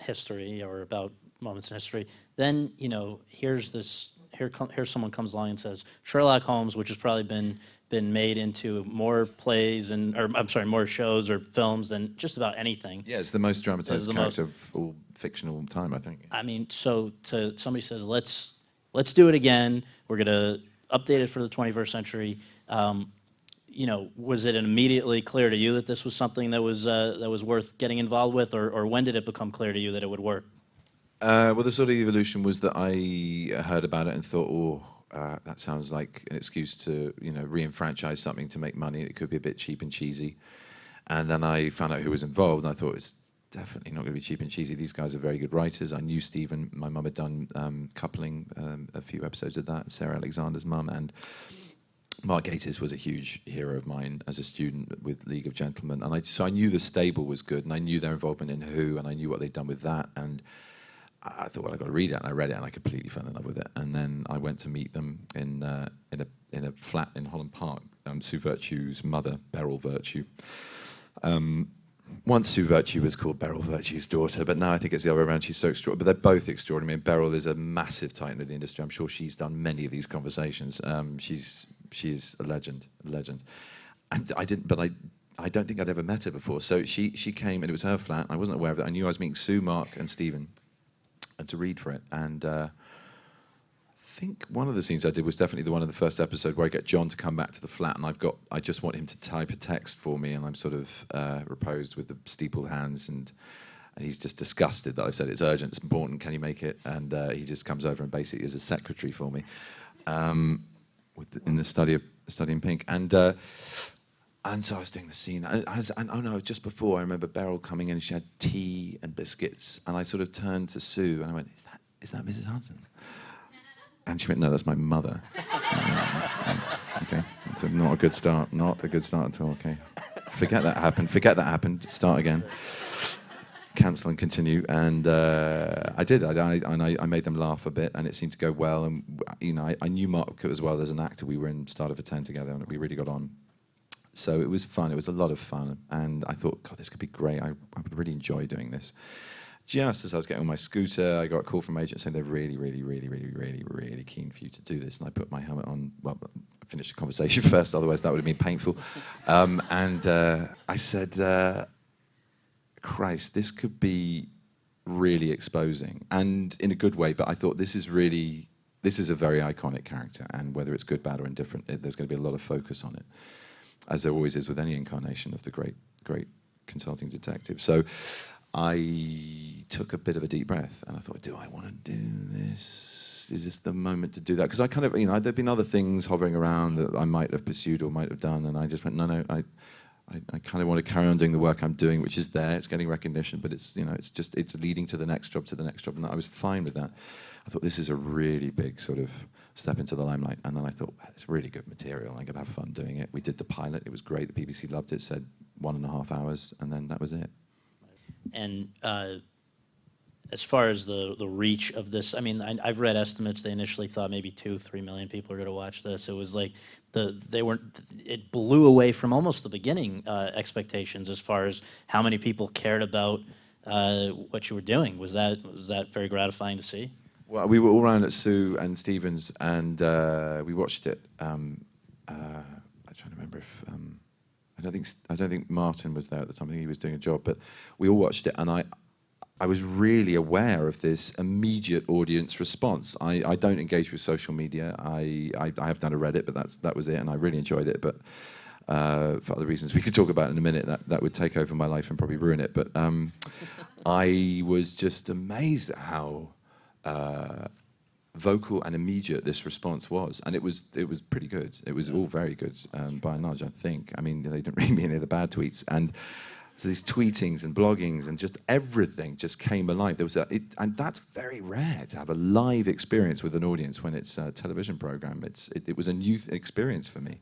history or about moments in history. Then, you know, here someone comes along and says Sherlock Holmes, which has probably been made into more plays more shows or films than just about anything. Yeah, it's the most dramatized character of all fictional time, I think. I mean, so somebody says, let's do it again. We're gonna update it for the 21st century. You know, was it immediately clear to you that this was something that was worth getting involved with, or when did it become clear to you that it would work? Well, the sort of evolution was that I heard about it and thought, that sounds like an excuse to, you know, re-enfranchise something to make money. It could be a bit cheap and cheesy. And then I found out who was involved, and I thought, it's definitely not going to be cheap and cheesy. These guys are very good writers. I knew Stephen. My mum had done Coupling, a few episodes of that, Sarah Alexander's mum, and Mark Gatiss was a huge hero of mine as a student with League of Gentlemen. And so I knew the stable was good, and I knew their involvement in Who, and I knew what they'd done with that. And I thought, well, I've got to read it, and I read it, and I completely fell in love with it. And then I went to meet them in a flat in Holland Park. Sue Virtue's mother, Beryl Virtue. Once Sue Virtue was called Beryl Virtue's daughter, but now I think it's the other way around. She's so extraordinary. But they're both extraordinary. And Beryl is a massive titan of the industry. I'm sure she's done many of these conversations. She's a legend. And I don't think I'd ever met her before. So she came, and it was her flat. I wasn't aware of that. I knew I was meeting Sue, Mark, and Stephen, and to read for it. And think one of the scenes I did was definitely the one in the first episode where I get John to come back to the flat, and I just want him to type a text for me, and I'm sort of reposed with the steepled hands, and he's just disgusted that I've said it's urgent, it's important, can you make it? And he just comes over and basically is a secretary for me in the study in pink. And so I was doing the scene, and oh no, just before I remember Beryl coming in, and she had tea and biscuits, and I sort of turned to Sue and I went, is that Mrs. Hudson? And she went, no, that's my mother. Okay, it's not a good start, not a good start at all. Okay, forget that happened, start again. Cancel and continue, and I did. I made them laugh a bit, and it seemed to go well. And you know, I knew Mark as well as an actor. We were in Starter for 10 together, and we really got on. So it was fun. It was a lot of fun, and I thought, God, this could be great. I would really enjoy doing this. Just as I was getting on my scooter, I got a call from an agent saying they're really, really, really, really, really, really keen for you to do this. And I put my helmet on. Well, I finished the conversation first, otherwise that would have been painful. I said, Christ, this could be really exposing, and in a good way. But I thought this is a very iconic character, and whether it's good, bad, or indifferent, there's going to be a lot of focus on it, as there always is with any incarnation of the great consulting detective. So I took a bit of a deep breath, and I thought, do I want to do this? Is this the moment to do that? Because I kind of, you know, there'd been other things hovering around that I might have pursued or might have done, and I just went, no, I kind of want to carry on doing the work I'm doing, which is there. It's getting recognition, but it's, you know, it's leading to the next job, and I was fine with that. I thought this is a really big sort of step into the limelight, and then I thought, it's really good material. I'm gonna have fun doing it. We did the pilot. It was great. The BBC loved it. Said 1.5 hours, and then that was it. And as far as the reach of this, I mean, I've read estimates. They initially thought maybe 2-3 million people are going to watch this. It was like it blew away from almost the beginning expectations as far as how many people cared about what you were doing. Was that very gratifying to see? Well, we were all around at Sue and Stephen's, and we watched it. I'm trying to remember if I don't think Martin was there at the time. I think he was doing a job, but we all watched it, and I was really aware of this immediate audience response. I don't engage with social media. I have done a Reddit, but that was it, and I really enjoyed it. But for other reasons we could talk about in a minute, that would take over my life and probably ruin it. But I was just amazed at how vocal and immediate this response was, and it was pretty good. It was all very good by and large, I think. I mean, they didn't read me any of the bad tweets, and so these tweetings and bloggings and just everything just came alive. There was and that's very rare to have a live experience with an audience when it's a television program. It was a new experience for me,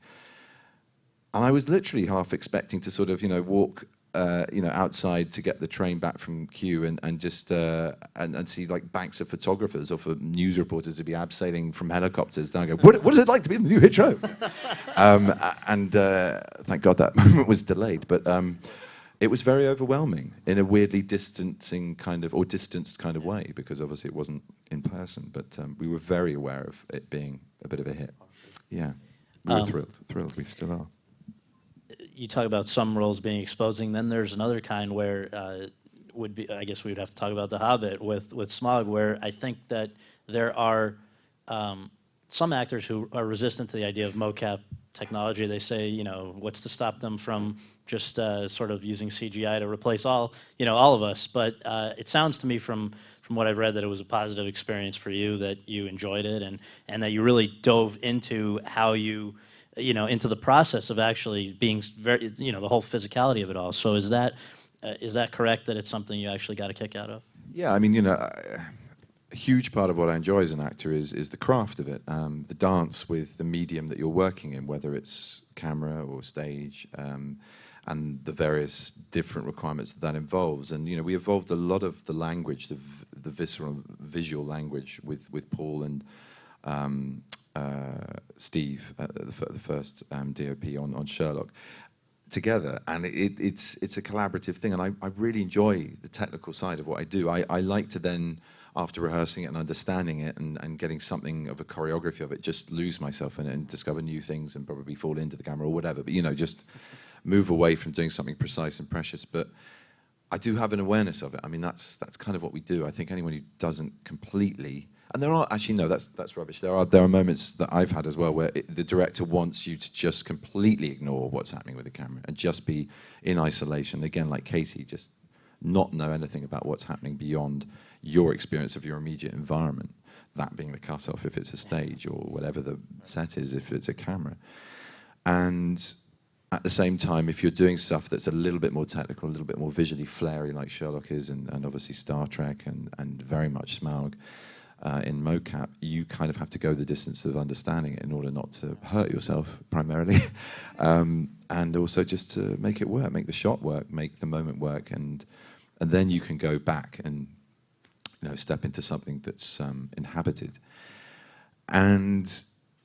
and I was literally half expecting to sort of, you know, walk outside to get the train back from Kew and just and see like banks of photographers or for news reporters to be abseiling from helicopters. Then I go, what is it like to be in the new hit show? And thank God that moment was delayed. But it was very overwhelming in a weirdly distanced kind of way, because obviously it wasn't in person. But we were very aware of it being a bit of a hit. Yeah, we were thrilled. We still are. You talk about some roles being exposing. Then there's another kind where I guess we would have to talk about The Hobbit with Smog, where I think that there are some actors who are resistant to the idea of mocap technology. They say, you know, what's to stop them from just sort of using CGI to replace all of us? But it sounds to me from what I've read that it was a positive experience for you, that you enjoyed it, and that you really dove into how into the process of actually being very, the whole physicality of it all. So is that correct, that it's something you actually got a kick out of? Yeah, I mean, a huge part of what I enjoy as an actor is the craft of it, the dance with the medium that you're working in, whether it's camera or stage, and the various different requirements that involves. And we evolved a lot of the language, the visceral visual language with Paul and Steve, the first DOP on Sherlock, together, and it's a collaborative thing, and I really enjoy the technical side of what I do. I like to then, after rehearsing it and understanding it and getting something of a choreography of it, just lose myself in it and discover new things and probably fall into the camera or whatever, but just move away from doing something precise and precious. But I do have an awareness of it. I mean, that's kind of what we do. I think anyone who doesn't completely And there are actually no, that's rubbish. There are moments that I've had as well where the director wants you to just completely ignore what's happening with the camera and just be in isolation. Again, like Katie, just not know anything about what's happening beyond your experience of your immediate environment. That being the cutoff if it's a stage, or whatever the set is if it's a camera. And at the same time, if you're doing stuff that's a little bit more technical, a little bit more visually flary, like Sherlock is, and obviously Star Trek, and very much Smog in mocap, you kind of have to go the distance of understanding it in order not to hurt yourself, primarily, and also just to make it work, make the shot work, make the moment work, and then you can go back and step into something that's inhabited. And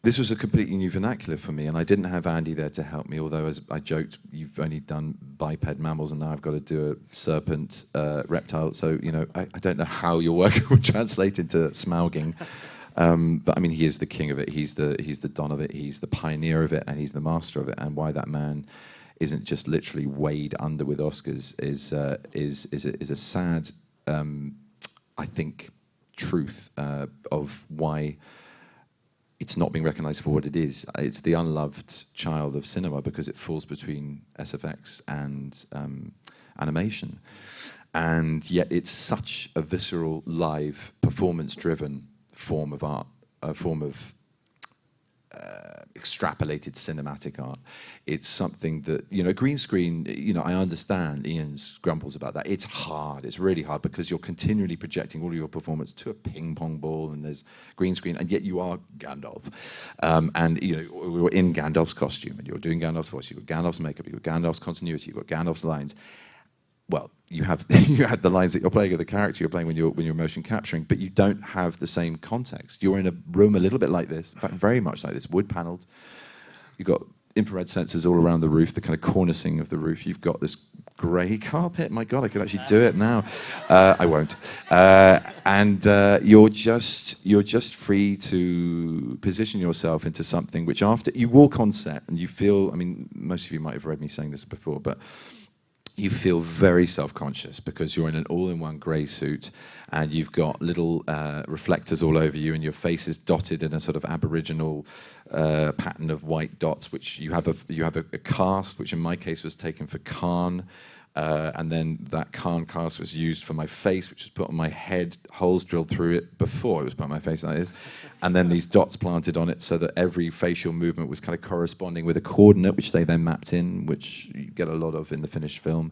this was a completely new vernacular for me, and I didn't have Andy there to help me, although, as I joked, you've only done biped mammals, and now I've got to do a serpent reptile, so, I don't know how your work would translate into smogging. But, I mean, he is the king of it, he's the don of it, he's the pioneer of it, and he's the master of it, and why that man isn't just literally weighed under with Oscars is a sad, I think, truth of why it's not being recognised for what it is. It's the unloved child of cinema because it falls between SFX and animation. And yet it's such a visceral, live, performance-driven form of art, a form of extrapolated cinematic art. It's something that, green screen, I understand Ian's grumbles about that. It's hard, it's really hard, because you're continually projecting all of your performance to a ping pong ball, and there's green screen, and yet you are Gandalf. And, you're in Gandalf's costume, and you're doing Gandalf's voice, you've got Gandalf's makeup, you've got Gandalf's continuity, you've got Gandalf's lines. Well, you have the lines that you're playing, or the character you're playing when you're motion capturing, but you don't have the same context. You're in a room a little bit like this, in fact, very much like this, wood panelled. You've got infrared sensors all around the roof, the kind of cornicing of the roof. You've got this grey carpet. My God, I could actually do it now. I won't. And you're just free to position yourself into something which, after you walk on set and you feel, I mean, most of you might have read me saying this before, but you feel very self-conscious because you're in an all-in-one grey suit, and you've got little reflectors all over you, and your face is dotted in a sort of aboriginal pattern of white dots, which you have a cast, which in my case was taken for Khan, and then that Khan cast was used for my face, which was put on my head, holes drilled through it before it was put on my face, that is, and then these dots planted on it so that every facial movement was kind of corresponding with a coordinate, which they then mapped in, which you get a lot of in the finished film.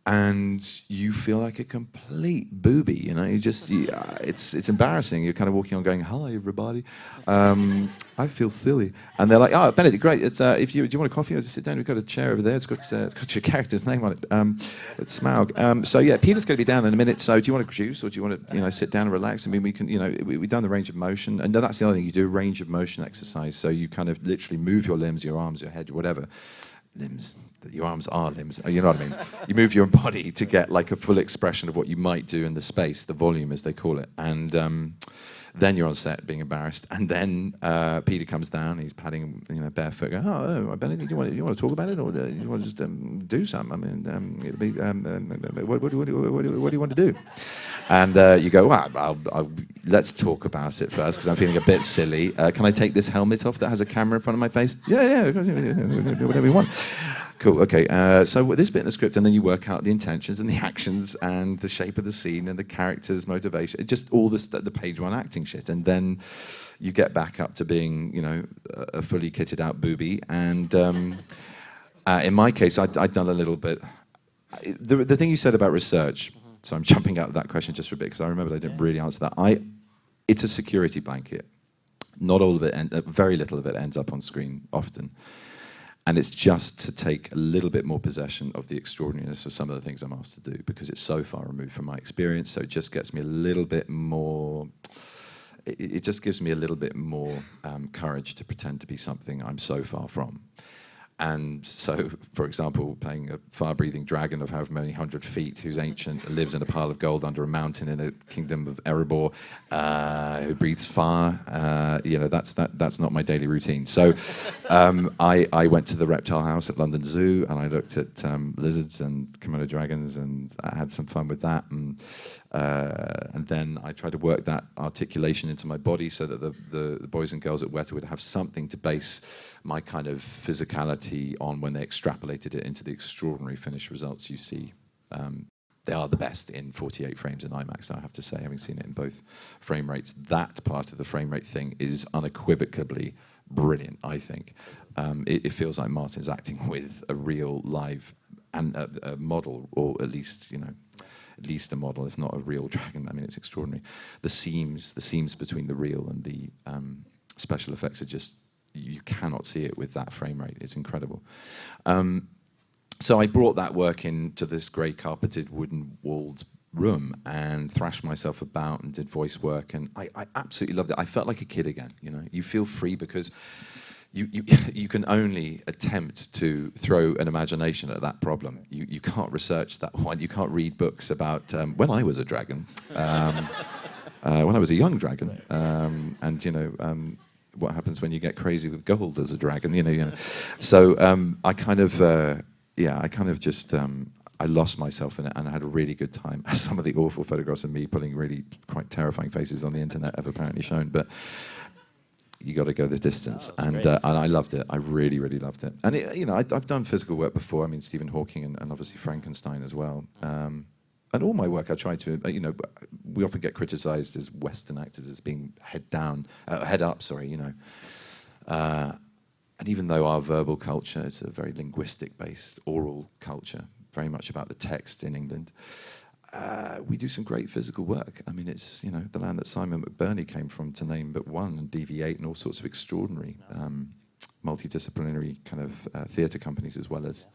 And you feel like a complete booby, it's embarrassing. You're kind of walking on going, "Hi, everybody. I feel silly." And they're like, "Oh, Benedict, great. It's do you want a coffee? Or just sit down. We've got a chair over there. It's got your character's name on it. It's Smaug. So yeah, Peter's going to be down in a minute. So do you want a juice, or do you want to sit down and relax? I mean, we can, we've done the range of motion, and that's the other thing. You do a range of motion exercise, so you kind of literally move your limbs, your arms, your head, whatever." Limbs, your arms are limbs, you know what I mean? You move your body to get like a full expression of what you might do in the space, the volume as they call it. And then you're on set being embarrassed, and then Peter comes down, he's padding barefoot, going, "Oh, Benedict, do you want to talk about it, or do you want to just do something? I mean, it'll be, what do you want to do?" And you go, "Well, let's talk about it first, because I'm feeling a bit silly. Can I take this helmet off that has a camera in front of my face?" Yeah, do whatever you want. Cool, okay, so this bit in the script, and then you work out the intentions and the actions and the shape of the scene and the character's motivation, just all the page one acting shit, and then you get back up to being, a fully kitted out booby. And in my case, I'd done a little bit. The thing you said about research, so I'm jumping out of that question just for a bit, because I remembered I didn't really answer that. It's a security blanket. Not all of it, very little of it ends up on screen often. And it's just to take a little bit more possession of the extraordinariness of some of the things I'm asked to do, because it's so far removed from my experience. So it just gets me a little bit more, it just gives me a little bit more courage to pretend to be something I'm so far from. And so, for example, playing a fire-breathing dragon of however many 100 feet, who's ancient, lives in a pile of gold under a mountain in a kingdom of Erebor, who breathes fire, that's not my daily routine. So I went to the reptile house at London Zoo, and I looked at lizards and Komodo dragons, and I had some fun with that. And And then I tried to work that articulation into my body so that the boys and girls at Weta would have something to base my kind of physicality on when they extrapolated it into the extraordinary finished results you see. They are the best in 48 frames in IMAX, I have to say, having seen it in both frame rates. That part of the frame rate thing is unequivocally brilliant, I think. It feels like Martin's acting with a real live and a model, or at least, you know, at least a model, if not a real dragon. I mean, it's extraordinary. The seams between the real and the special effects are just, you cannot see it with that frame rate. It's incredible. So I brought that work into this grey carpeted wooden walled room and thrashed myself about and did voice work, and I absolutely loved it. I felt like a kid again, you know. You feel free because you can only attempt to throw an imagination at that problem. You can't research that one. You can't read books about when I was a dragon, when I was a young dragon, and you know what happens when you get crazy with gold as a dragon. You know. So I kind of just I lost myself in it, and I had a really good time. Some of the awful photographs of me pulling really quite terrifying faces on the internet have apparently shown, but you got to go the distance, and I loved it. I really, really loved it. And it, you know, I've done physical work before. I mean, Stephen Hawking and obviously Frankenstein as well. And all my work, I try to, you know, we often get criticised as Western actors as being head up, sorry, you know. And even though our verbal culture is a very linguistic-based oral culture, very much about the text in England, we do some great physical work. I mean, it's, you know, the land that Simon McBurney came from, to name but one, and DV8 and all sorts of extraordinary multidisciplinary kind of theatre companies, as well as,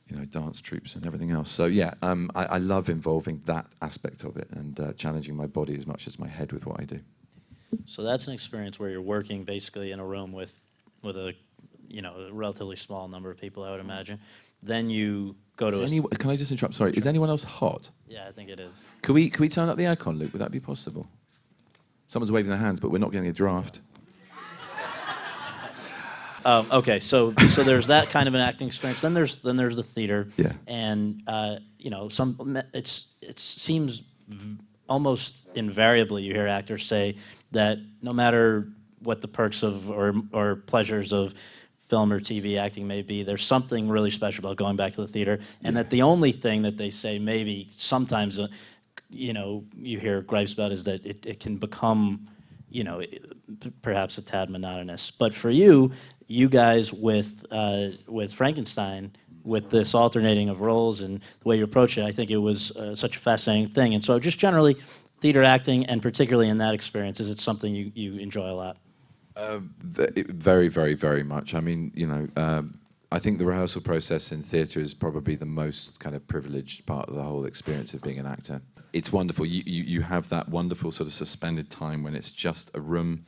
you know, dance troupes and everything else. So yeah, I love involving that aspect of it and challenging my body as much as my head with what I do. So that's an experience where you're working basically in a room with a, you know, a relatively small number of people, I would imagine. Then you go to Can I just interrupt? Sorry, is anyone else hot? Yeah, I think it is. Can we turn up the aircon, Luke? Would that be possible? Someone's waving their hands, but we're not getting a draft. Okay, so there's that kind of an acting experience. Then there's the theater. Yeah. And you know, it seems almost invariably you hear actors say that no matter what the perks of or pleasures of film or TV acting may be, there's something really special about going back to the theater, and that the only thing that they say maybe sometimes, you know, you hear gripes about is that it can become, you know, perhaps a tad monotonous. But for you guys with Frankenstein, with this alternating of roles and the way you approach it, I think it was such a fascinating thing. And so just generally, theater acting, and particularly in that experience, is it something you enjoy a lot? Very, very, very much. I mean, you know, I think the rehearsal process in theatre is probably the most kind of privileged part of the whole experience of being an actor. It's wonderful. You have that wonderful sort of suspended time when it's just a room.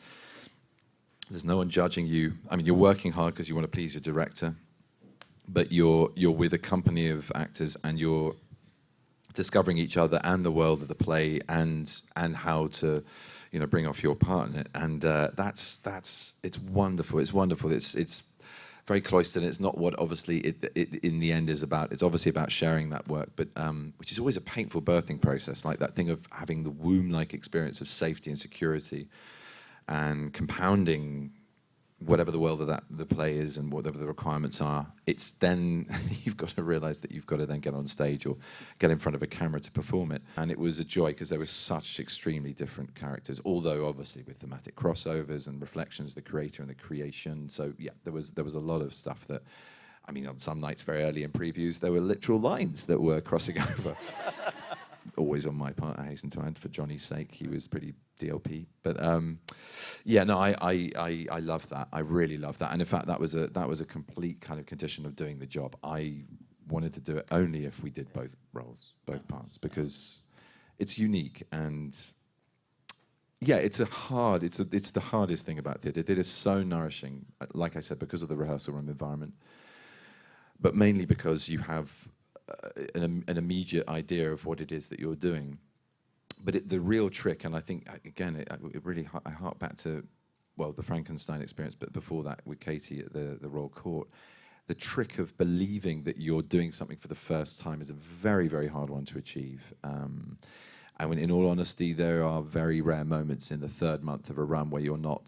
There's no one judging you. I mean, you're working hard because you want to please your director, but you're with a company of actors, and you're discovering each other and the world of the play, and how to, you know, bring off your part in it. And it's wonderful. It's wonderful. It's very cloistered. It's not what obviously it in the end is about. It's obviously about sharing that work, but which is always a painful birthing process, like that thing of having the womb-like experience of safety and security, and compounding whatever the world of the play is and whatever the requirements are. It's then you've got to realize that you've got to then get on stage or get in front of a camera to perform it. And it was a joy because there were such extremely different characters, although obviously with thematic crossovers and reflections, the creator and the creation. So yeah, there was a lot of stuff that, I mean, on some nights very early in previews, there were literal lines that were crossing over. Always on my part, I hasten to add, for Johnny's sake. He was pretty DLP. But yeah, no, I love that. I really love that. And in fact, that was a complete kind of condition of doing the job. I wanted to do it only if we did both roles, both parts, because it's unique. And yeah, it's the hardest thing about theatre. It is so nourishing, like I said, because of the rehearsal room environment, but mainly because you have an immediate idea of what it is that you're doing. But the real trick, and I think, again, I hark back to, well, the Frankenstein experience, but before that with Katie at the Royal Court, the trick of believing that you're doing something for the first time is a very, very hard one to achieve. And when, in all honesty, there are very rare moments in the third month of a run where you're not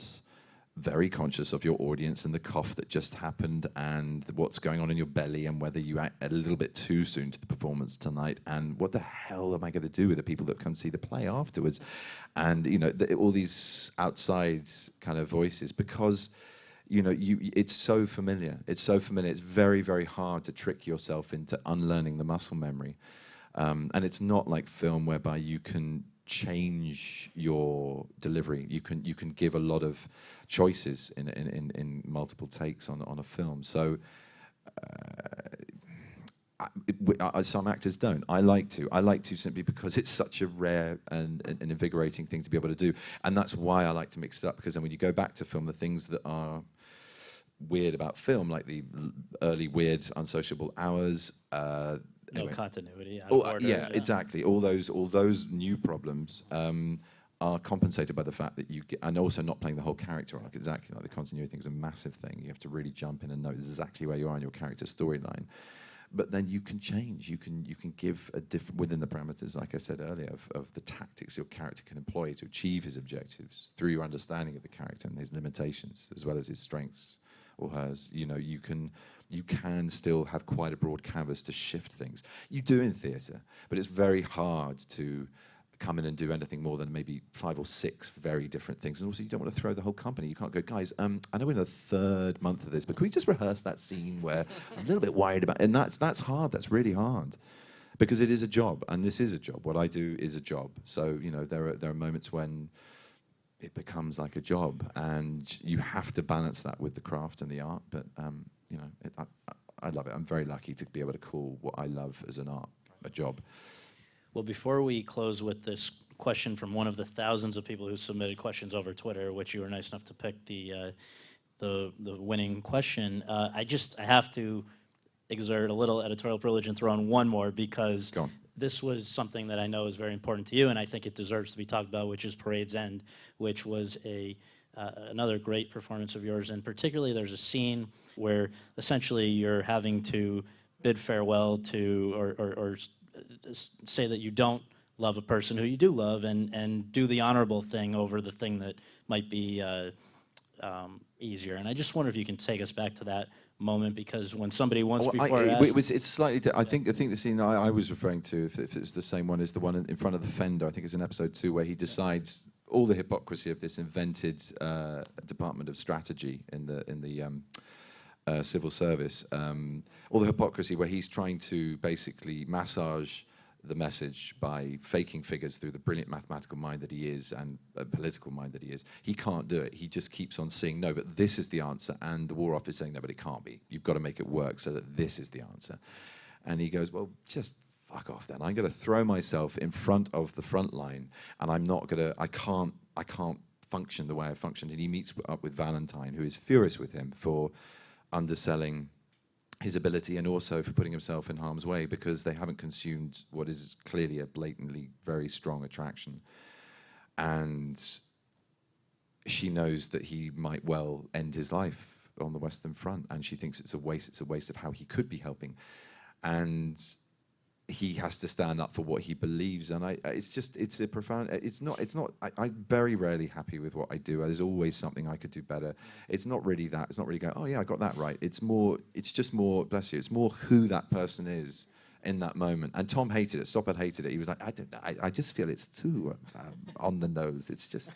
very conscious of your audience and the cough that just happened and what's going on in your belly and whether you act a little bit too soon to the performance tonight and what the hell am I going to do with the people that come see the play afterwards, and you know all these outside kind of voices, because you know it's so familiar. It's very, very hard to trick yourself into unlearning the muscle memory, and it's not like film whereby you can change your delivery. You can give a lot of choices in multiple takes on a film. So some actors don't. I like to simply because it's such a rare and invigorating thing to be able to do, and that's why I like to mix it up, because then when you go back to film, the things that are weird about film, like the early weird unsociable hours, no continuity, out of order, yeah, exactly. All those new problems are compensated by the fact that you get, and also not playing the whole character arc. Exactly, like the continuity thing is a massive thing. You have to really jump in and know exactly where you are in your character storyline. But then you can change. You can give a different, within the parameters, like I said earlier, of the tactics your character can employ to achieve his objectives through your understanding of the character and his limitations as well as his strengths or hers. You know, you can still have quite a broad canvas to shift things. You do in theatre, but it's very hard to come in and do anything more than maybe 5 or 6 very different things. And also, you don't want to throw the whole company. You can't go, guys, I know we're in the 3rd month of this, but can we just rehearse that scene where I'm a little bit worried about? And that's hard. That's really hard, because it is a job, and this is a job. What I do is a job. So you know, there are moments when it becomes like a job, and you have to balance that with the craft and the art. But you know, I love it. I'm very lucky to be able to call what I love as an art a job. Well, before we close with this question from one of the thousands of people who submitted questions over Twitter, which you were nice enough to pick the winning question, I have to exert a little editorial privilege and throw in one more, because this was something that I know is very important to you, and I think it deserves to be talked about, which is Parade's End, which was another great performance of yours. And particularly, there's a scene where essentially you're having to bid farewell to, or say that you don't love a person who you do love, and do the honorable thing over the thing that might be easier. And I just wonder if you can take us back to that moment, because when somebody once before asked... It's slightly... I think the scene I was referring to, if it's the same one, is the one in front of the fender. I think it's in episode 2, where he decides all the hypocrisy of this invented Department of Strategy in the civil service. All the hypocrisy where he's trying to basically massage the message by faking figures through the brilliant mathematical mind that he is and political mind that he is. He can't do it. He just keeps on saying, no, but this is the answer. And the War Office saying, no, but it can't be. You've got to make it work so that this is the answer. And he goes, well, just fuck off then. I'm going to throw myself in front of the front line, and I'm not going to, I can't function the way I functioned. And he meets up with Valentine, who is furious with him for underselling his ability and also for putting himself in harm's way, because they haven't consumed what is clearly a blatantly very strong attraction. And she knows that he might well end his life on the Western Front, and she thinks it's a waste of how he could be helping. And he has to stand up for what he believes, and it's a profound. I'm very rarely happy with what I do. There's always something I could do better. It's not really that. It's not really going, oh yeah, I got that right. It's just more, bless you, it's more who that person is in that moment. And Tom hated it. Stoppard hated it. He was like, I just feel it's too on the nose. It's just,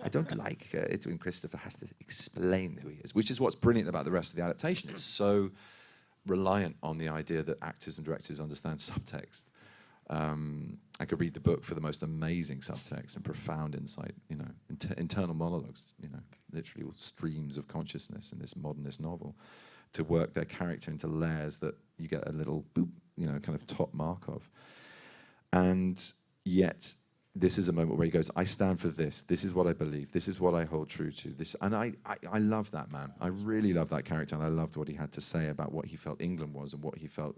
I don't like it when Christopher has to explain who he is, which is what's brilliant about the rest of the adaptation. It's so reliant on the idea that actors and directors understand subtext. I could read the book for the most amazing subtext and profound insight, you know, internal monologues, you know, literally all streams of consciousness in this modernist novel, to work their character into layers that you get a little boop, you know, kind of top mark of. And yet, this is a moment where he goes, I stand for this. This is what I believe. This is what I hold true to. This, and I love that man. I really love that character, and I loved what he had to say about what he felt England was and what he felt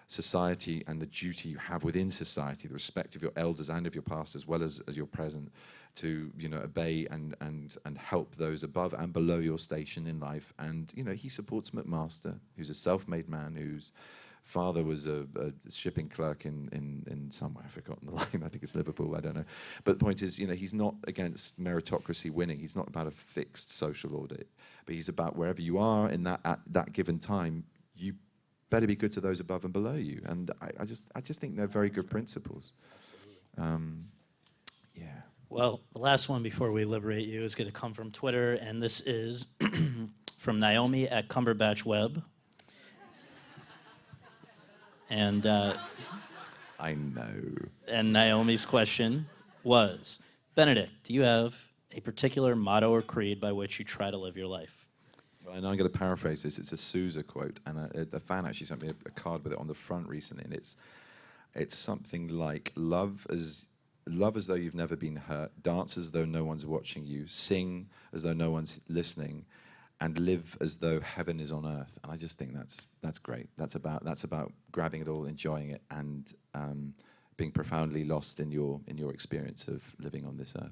society and the duty you have within society, the respect of your elders and of your past as well as your present, to, you know, obey and help those above and below your station in life. And, you know, he supports McMaster, who's a self-made man who's father was a shipping clerk in somewhere, I've forgotten the line, I think it's Liverpool, I don't know. But the point is, he's not against meritocracy winning. He's not about a fixed social order, but he's about wherever you are in that, at that given time, you better be good to those above and below you. And I just think they're very good principles. Yeah. Well, the last one before we liberate you is going to come from Twitter, and this is from Naomi at Cumberbatch Web. And I know. And Naomi's question was, Benedict, do you have a particular motto or creed by which you try to live your life? Well, and I'm going to paraphrase this. It's a Sousa quote, and a fan actually sent me a card with it on the front recently, and it's something like, love as though you've never been hurt, dance as though no one's watching you, sing as though no one's listening, and live as though heaven is on earth. And I just think that's great. That's about grabbing it all, enjoying it, and being profoundly lost in your experience of living on this earth.